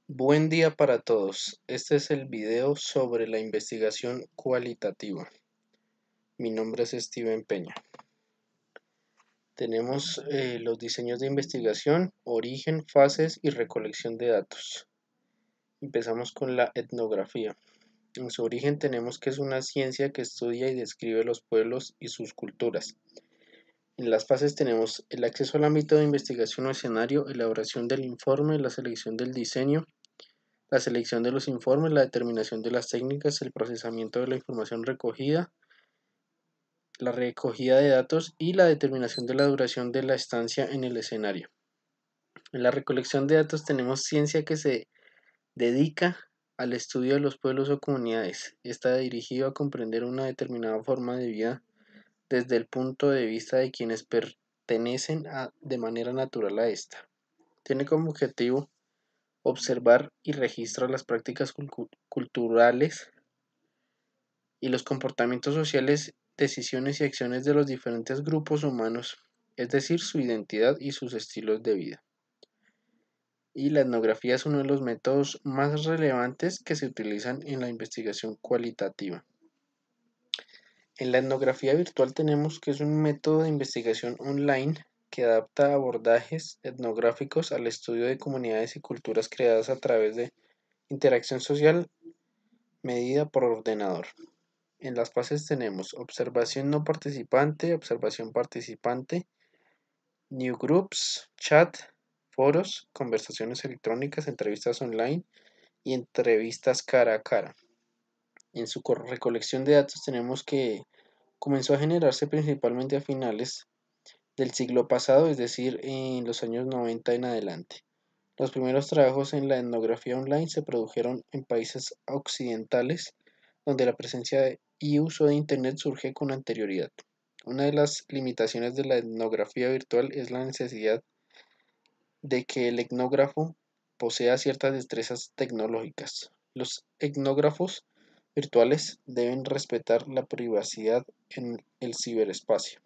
Buen día para todos. Este es el video sobre la investigación cualitativa. Mi nombre es Steven Peña. Tenemos los diseños de investigación, origen, fases y recolección de datos. Empezamos con la etnografía. En su origen tenemos que es una ciencia que estudia y describe los pueblos y sus culturas. En las fases tenemos el acceso al ámbito de investigación o escenario, elaboración del informe, la selección del diseño, la selección de los informes, la determinación de las técnicas, el procesamiento de la información recogida, la recogida de datos y la determinación de la duración de la estancia en el escenario. En la recolección de datos tenemos ciencia que se dedica al estudio de los pueblos o comunidades. Está dirigido a comprender una determinada forma de vida desde el punto de vista de quienes pertenecen de manera natural a esta. Tiene como objetivo observar y registrar las prácticas culturales y los comportamientos sociales, decisiones y acciones de los diferentes grupos humanos, es decir, su identidad y sus estilos de vida. Y la etnografía es uno de los métodos más relevantes que se utilizan en la investigación cualitativa. En la etnografía virtual tenemos que es un método de investigación online que adapta abordajes etnográficos al estudio de comunidades y culturas creadas a través de interacción social medida por ordenador. En las fases tenemos observación no participante, observación participante, new groups, chat, foros, conversaciones electrónicas, entrevistas online y entrevistas cara a cara. En su recolección de datos tenemos que comenzó a generarse principalmente a finales del siglo pasado, es decir, en los años 90 en adelante. Los primeros trabajos en la etnografía online se produjeron en países occidentales, donde la presencia y uso de Internet surge con anterioridad. Una de las limitaciones de la etnografía virtual es la necesidad de que el etnógrafo posea ciertas destrezas tecnológicas. Los etnógrafos virtuales deben respetar la privacidad en el ciberespacio.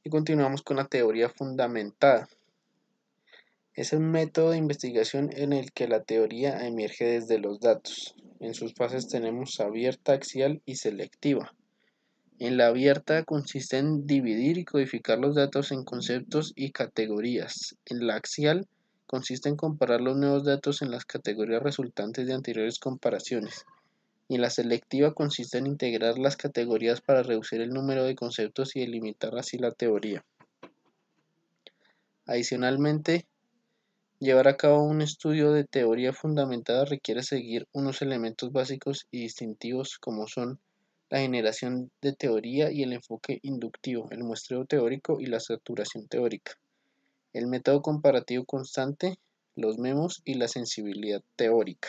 Y continuamos con la teoría fundamentada. Es un método de investigación en el que la teoría emerge desde los datos. En sus fases tenemos abierta, axial y selectiva. En la abierta consiste en dividir y codificar los datos en conceptos y categorías. En la axial consiste en comparar los nuevos datos en las categorías resultantes de anteriores comparaciones. Y en la selectiva consiste en integrar las categorías para reducir el número de conceptos y delimitar así la teoría. Adicionalmente, llevar a cabo un estudio de teoría fundamentada requiere seguir unos elementos básicos y distintivos como son la generación de teoría y el enfoque inductivo, el muestreo teórico y la saturación teórica, el método comparativo constante, los memos y la sensibilidad teórica.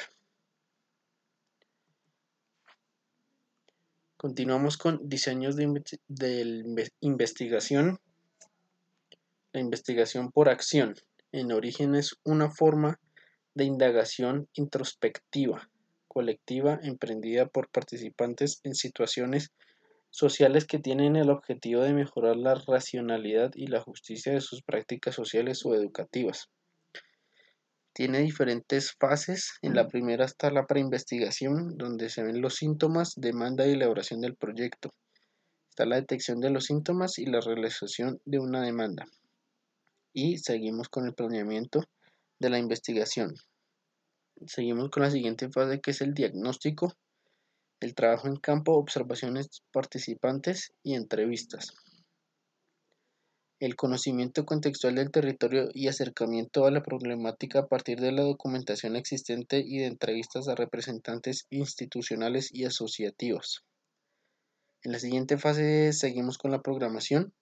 Continuamos con diseños de investigación. La investigación por acción en origen es una forma de indagación introspectiva, colectiva, emprendida por participantes en situaciones sociales que tienen el objetivo de mejorar la racionalidad y la justicia de sus prácticas sociales o educativas. Tiene diferentes fases. En la primera está la preinvestigación, donde se ven los síntomas, demanda y elaboración del proyecto. Está la detección de los síntomas y la realización de una demanda. Y seguimos con el planeamiento de la investigación. Seguimos con la siguiente fase, que es el diagnóstico, el trabajo en campo, observaciones participantes y entrevistas. El conocimiento contextual del territorio y acercamiento a la problemática a partir de la documentación existente y de entrevistas a representantes institucionales y asociativos. En la siguiente fase seguimos con la programación.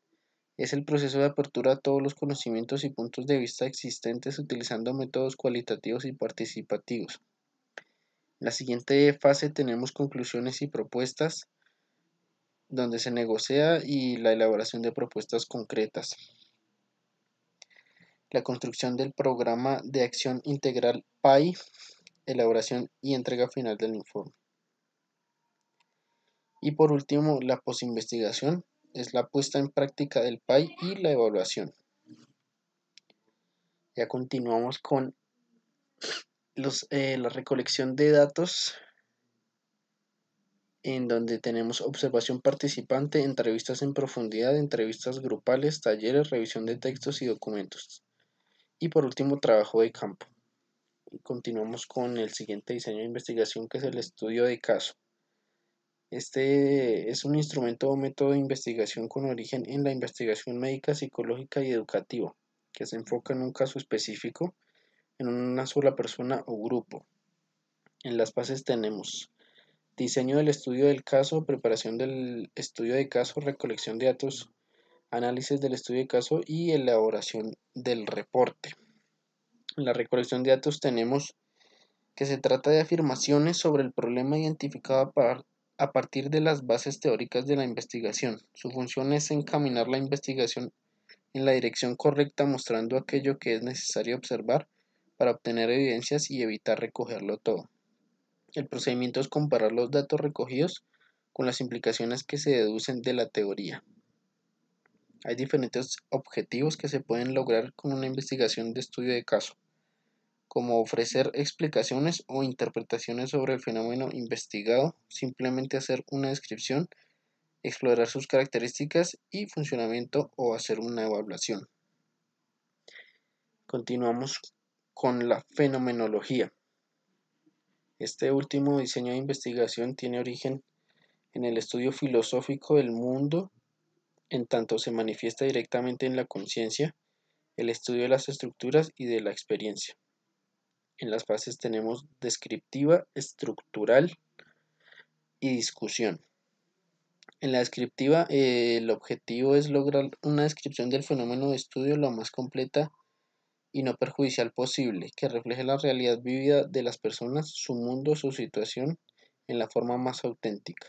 Es el proceso de apertura a todos los conocimientos y puntos de vista existentes utilizando métodos cualitativos y participativos. En la siguiente fase tenemos conclusiones y propuestas, donde se negocia y la elaboración de propuestas concretas. La construcción del programa de acción integral PAI, elaboración y entrega final del informe. Y por último, la posinvestigación es la puesta en práctica del PAI y la evaluación. Ya continuamos con La recolección de datos, en donde tenemos observación participante, entrevistas en profundidad, entrevistas grupales, talleres, revisión de textos y documentos. Y por último, trabajo de campo. Y continuamos con el siguiente diseño de investigación, que es el estudio de caso. Este es un instrumento o método de investigación con origen en la investigación médica, psicológica y educativa, que se enfoca en un caso específico, en una sola persona o grupo. En las fases tenemos diseño del estudio del caso, preparación del estudio de caso, recolección de datos, análisis del estudio de caso y elaboración del reporte. En la recolección de datos tenemos que se trata de afirmaciones sobre el problema identificado a partir de las bases teóricas de la investigación. Su función es encaminar la investigación en la dirección correcta, mostrando aquello que es necesario observar para obtener evidencias y evitar recogerlo todo. El procedimiento es comparar los datos recogidos con las implicaciones que se deducen de la teoría. Hay diferentes objetivos que se pueden lograr con una investigación de estudio de caso, como ofrecer explicaciones o interpretaciones sobre el fenómeno investigado, simplemente hacer una descripción, explorar sus características y funcionamiento o hacer una evaluación. Continuamos con la fenomenología. Este último diseño de investigación tiene origen en el estudio filosófico del mundo, en tanto se manifiesta directamente en la conciencia, el estudio de las estructuras y de la experiencia. En las fases tenemos descriptiva, estructural y discusión. En la descriptiva, el objetivo es lograr una descripción del fenómeno de estudio lo más completa y no perjudicial posible, que refleje la realidad vivida de las personas, su mundo, su situación, en la forma más auténtica.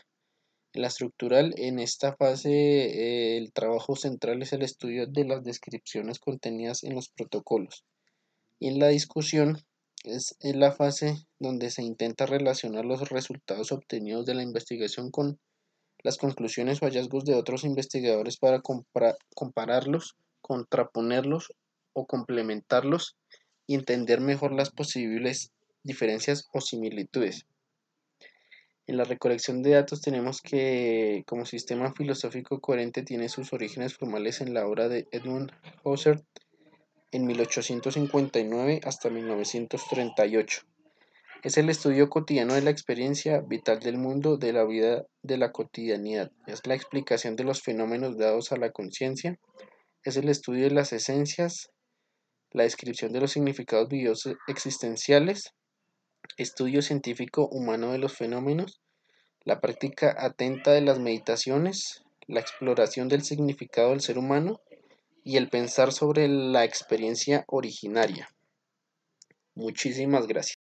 En la estructural, en esta fase, el trabajo central es el estudio de las descripciones contenidas en los protocolos. Y en la discusión es la fase donde se intenta relacionar los resultados obtenidos de la investigación con las conclusiones o hallazgos de otros investigadores para compararlos, contraponerlos o complementarlos y entender mejor las posibles diferencias o similitudes. En la recolección de datos tenemos que, como sistema filosófico coherente, tiene sus orígenes formales en la obra de Edmund Husserl en 1859 hasta 1938. Es el estudio cotidiano de la experiencia vital del mundo, de la vida, de la cotidianidad. Es la explicación de los fenómenos dados a la conciencia. Es el estudio de las esencias, la descripción de los significados vividos existenciales, estudio científico humano de los fenómenos, la práctica atenta de las meditaciones, la exploración del significado del ser humano y el pensar sobre la experiencia originaria. Muchísimas gracias.